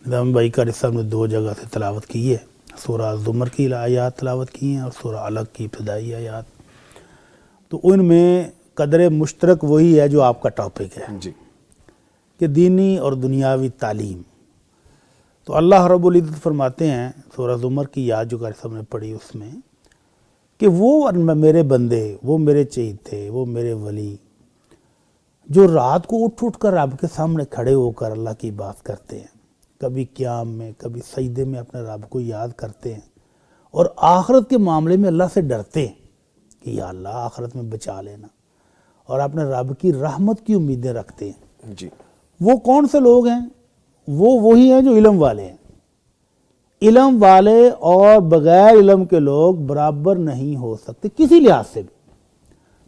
نظام بھائی قاری صاحب نے 2 جگہ سے تلاوت کی ہے، سورہ زمر کی آیات تلاوت کی ہیں اور سورہ علق کی ابتدائی آیات، تو ان میں قدر مشترک وہی ہے جو آپ کا ٹاپک ہے جی کہ دینی اور دنیاوی تعلیم۔ تو اللہ رب العزت فرماتے ہیں سورہ زمر کی آیات جو قاری صاحب نے پڑھی اس میں کہ وہ میرے بندے، وہ میرے چہیتے، وہ میرے ولی جو رات کو اٹھ کر رب کے سامنے کھڑے ہو کر اللہ کی بات کرتے ہیں، کبھی قیام میں کبھی سجدے میں اپنے رب کو یاد کرتے ہیں اور آخرت کے معاملے میں اللہ سے ڈرتے ہیں کہ یا اللہ آخرت میں بچا لینا، اور اپنے رب کی رحمت کی امیدیں رکھتے ہیں۔ جی وہ کون سے لوگ ہیں؟ وہ وہی ہیں جو علم والے ہیں۔ علم والے اور بغیر علم کے لوگ برابر نہیں ہو سکتے کسی لحاظ سے بھی،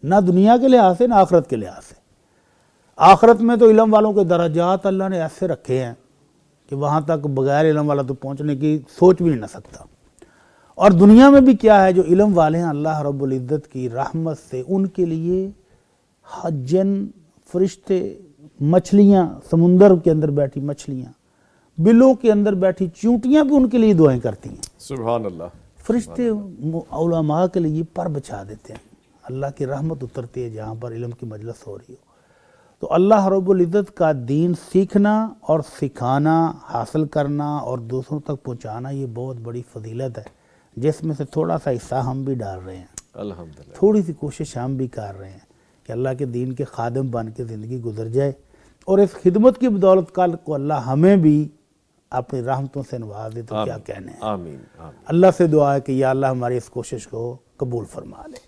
نہ دنیا کے لحاظ سے نہ آخرت کے لحاظ سے۔ آخرت میں تو علم والوں کے درجات اللہ نے ایسے رکھے ہیں کہ وہاں تک بغیر علم والا تو پہنچنے کی سوچ بھی نہیں نہ سکتا۔ اور دنیا میں بھی کیا ہے، جو علم والے ہیں اللہ رب العزت کی رحمت سے ان کے لیے جن، فرشتے، مچھلیاں، سمندر کے اندر بیٹھی مچھلیاں، بلوں کے اندر بیٹھی چونٹیاں بھی ان کے لیے دعائیں کرتی ہیں۔ سبحان اللہ۔ فرشتے علماء کے لیے پر بچھا دیتے ہیں، اللہ کی رحمت اترتی ہے جہاں پر علم کی مجلس ہو رہی ہو۔ تو اللہ رب العزت کا دین سیکھنا اور سکھانا، حاصل کرنا اور دوسروں تک پہنچانا یہ بہت بڑی فضیلت ہے، جس میں سے تھوڑا سا حصہ ہم بھی ڈال رہے ہیں، الحمدللہ۔ تھوڑی سی کوشش ہم بھی کر رہے ہیں کہ اللہ کے دین کے خادم بن کے زندگی گزر جائے، اور اس خدمت کی بدولت کل کو اللہ ہمیں بھی اپنی رحمتوں سے نواز دے، تو کیا کہنے ہیں۔ آمین آمین۔ اللہ سے دعا ہے کہ یا اللہ ہماری اس کوشش کو قبول فرما لے۔